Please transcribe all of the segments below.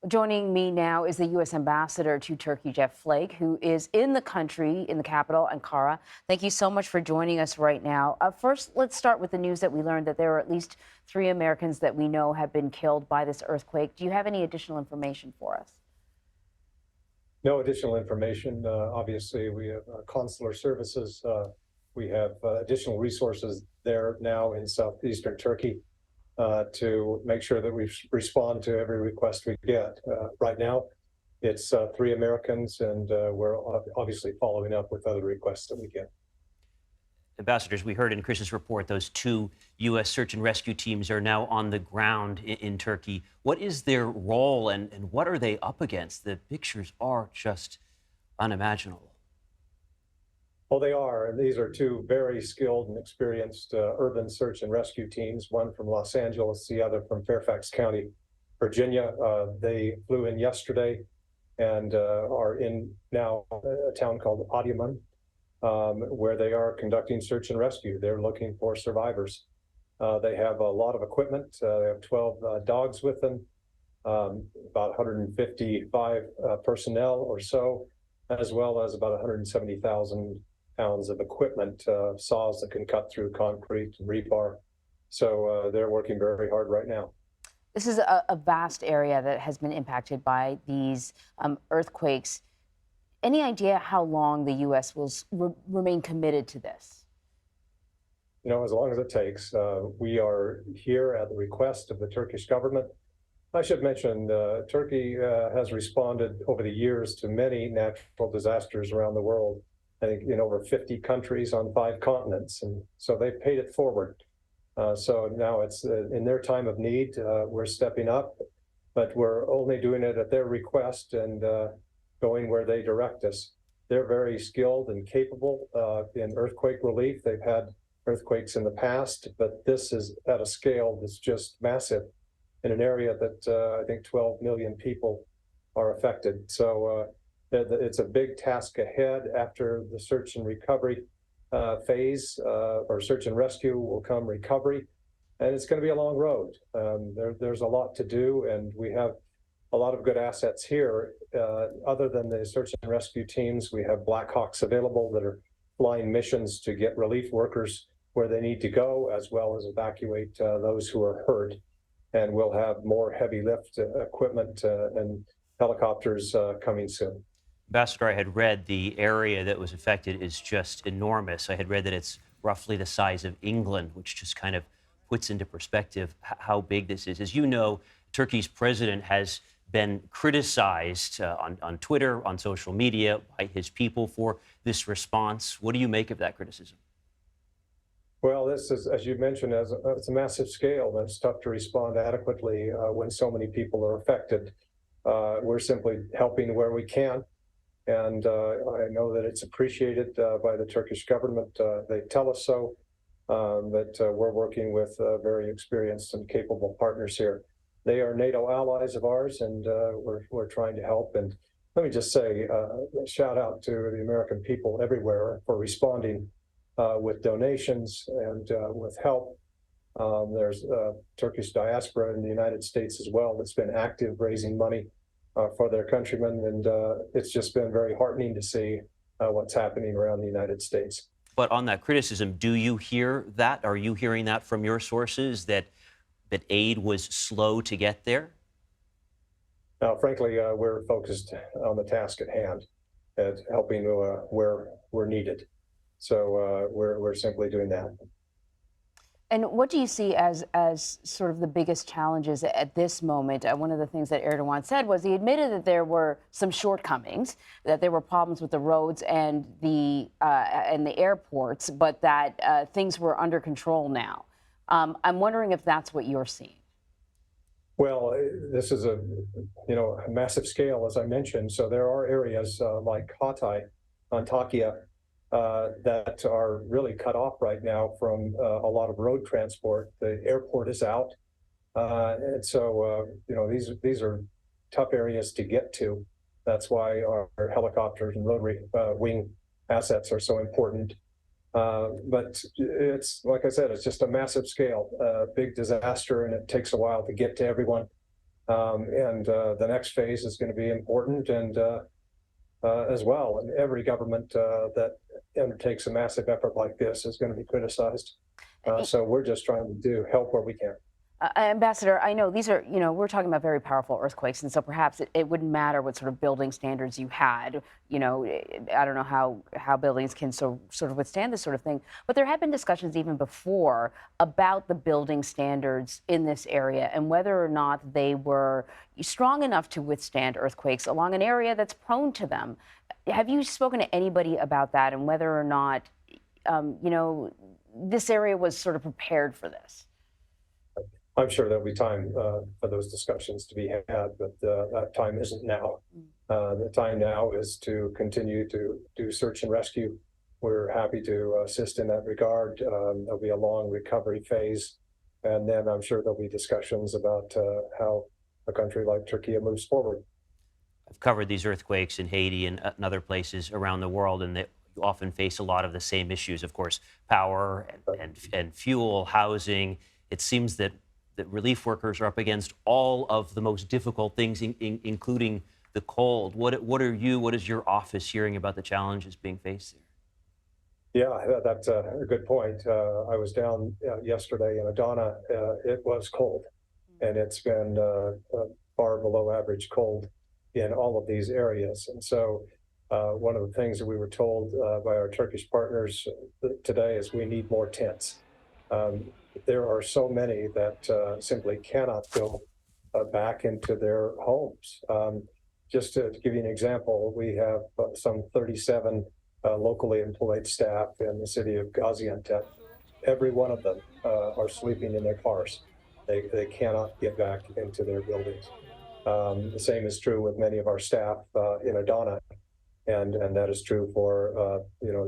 Joining me now is the U.S. Ambassador to Turkey, Jeff Flake, who is in the country, in the capital, Ankara. Thank you so much for joining us right now. First, let's start with the news that we learned that there are at least 3 Americans that we know have been killed by this earthquake. Do you have any additional information for us? No additional information. Obviously, we have consular services. We have additional resources there now in southeastern Turkey to make sure that we respond to every request we get. Right now, it's 3 Americans, and we're obviously following up with other requests that we get. Ambassadors, we heard in Chris's report those 2 U.S. search and rescue teams are now on the ground in Turkey. What is their role and what are they up against? The pictures are just unimaginable. Well, they are, and these are 2 very skilled and experienced urban search and rescue teams, one from Los Angeles, the other from Fairfax County, Virginia. They flew in yesterday and are in now a town called Adiyaman, where they are conducting search and rescue. They're looking for survivors. They have a lot of equipment. They have 12 dogs with them, about 155 personnel or so, as well as about 170,000 pounds of equipment, saws that can cut through concrete and rebar. So they're working very hard right now. This is a vast area that has been impacted by these earthquakes. Any idea how long the U.S. will remain committed to this? You know, as long as it takes. We are here at the request of the Turkish government. I should mention, Turkey has responded over the years to many natural disasters around the world. I think in over 50 countries on 5 continents, and so they've paid it forward. So now it's in their time of need. We're stepping up, but we're only doing it at their request and going where they direct us. They're very skilled and capable in earthquake relief. They've had earthquakes in the past, but this is at a scale that's just massive in an area that I think 12 million people are affected. So it's a big task ahead. After the search and recovery phase, or search and rescue, will come recovery, and it's going to be a long road. There's a lot to do, and we have a lot of good assets here. Other than the search and rescue teams, we have Black Hawks available that are flying missions to get relief workers where they need to go, as well as evacuate those who are hurt. And we'll have more heavy lift equipment and helicopters coming soon. Ambassador, I had read the area that was affected is just enormous. I had read that it's roughly the size of England, which just kind of puts into perspective how big this is. As you know, Turkey's president has been criticized on Twitter, on social media, by his people for this response. What do you make of that criticism? Well, this is, as you mentioned, it's a massive scale, and it's tough to respond adequately when so many people are affected. We're simply helping where we can. And I know that it's appreciated by the Turkish government. They tell us so, that we're working with very experienced and capable partners here. They are NATO allies of ours, and we're trying to help. And let me just say, a shout out to the American people everywhere for responding with donations and with help. There's Turkish diaspora in the United States as well that's been active raising money for their countrymen, and it's just been very heartening to see what's happening around the United States. But on that criticism, do you hear that? Are you hearing that from your sources, that aid was slow to get there? Now, frankly, we're focused on the task at hand, at helping where we're needed. So we're simply doing that. And what do you see as sort of the biggest challenges at this moment? One of the things that Erdogan said was he admitted that there were some shortcomings, that there were problems with the roads and the airports, but that things were under control now. I'm wondering if that's what you're seeing. Well, this is a massive scale, as I mentioned. So there are areas like Hatay, Antakya, that are really cut off right now from a lot of road transport. The airport is out, and so these are tough areas to get to. That's why our helicopters and rotary wing assets are so important. But it's, like I said, it's just a massive scale, big disaster, and it takes a while to get to everyone. And the next phase is going to be important, and as well. And every government that undertakes a massive effort like this is going to be criticized. So we're just trying to help where we can. Ambassador, I know these are, we're talking about very powerful earthquakes, and so perhaps it wouldn't matter what sort of building standards you had. I don't know how buildings can sort of withstand this sort of thing, but there have been discussions even before about the building standards in this area and whether or not they were strong enough to withstand earthquakes along an area that's prone to them. Have you spoken to anybody about that and whether or not, this area was sort of prepared for this? I'm sure there'll be time for those discussions to be had, but that time isn't now. The time now is to continue to do search and rescue. We're happy to assist in that regard. There'll be a long recovery phase, and then I'm sure there'll be discussions about how a country like Turkey moves forward. I've covered these earthquakes in Haiti and other places around the world, and they often face a lot of the same issues, of course, power and fuel, housing. It seems that relief workers are up against all of the most difficult things, including the cold. What is your office hearing about the challenges being faced there? Yeah, that's a good point. I was down yesterday in Adana. It was cold, and it's been far below average cold in all of these areas. And so one of the things that we were told by our Turkish partners today is we need more tents. There are so many that simply cannot go back into their homes. Just to give you an example, we have some 37 locally employed staff in the city of Gaziantep. Every one of them are sleeping in their cars. They cannot get back into their buildings. The same is true with many of our staff in Adana, and that is true for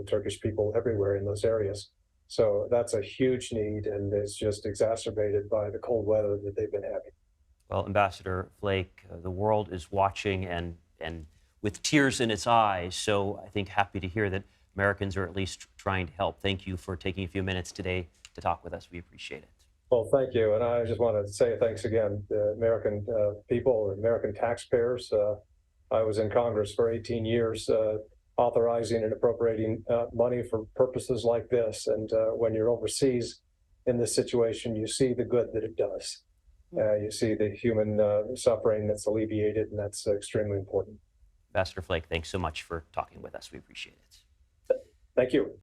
Turkish people everywhere in those areas. So that's a huge need, and it's just exacerbated by the cold weather that they've been having. Well, Ambassador Flake, the world is watching and with tears in its eyes. So I think happy to hear that Americans are at least trying to help. Thank you for taking a few minutes today to talk with us. We appreciate it. Well, thank you. And I just want to say thanks again to American people, American taxpayers. I was in Congress for 18 years. Authorizing and appropriating money for purposes like this. And when you're overseas in this situation, you see the good that it does. You see the human suffering that's alleviated, and that's extremely important. Ambassador Flake, thanks so much for talking with us. We appreciate it. Thank you.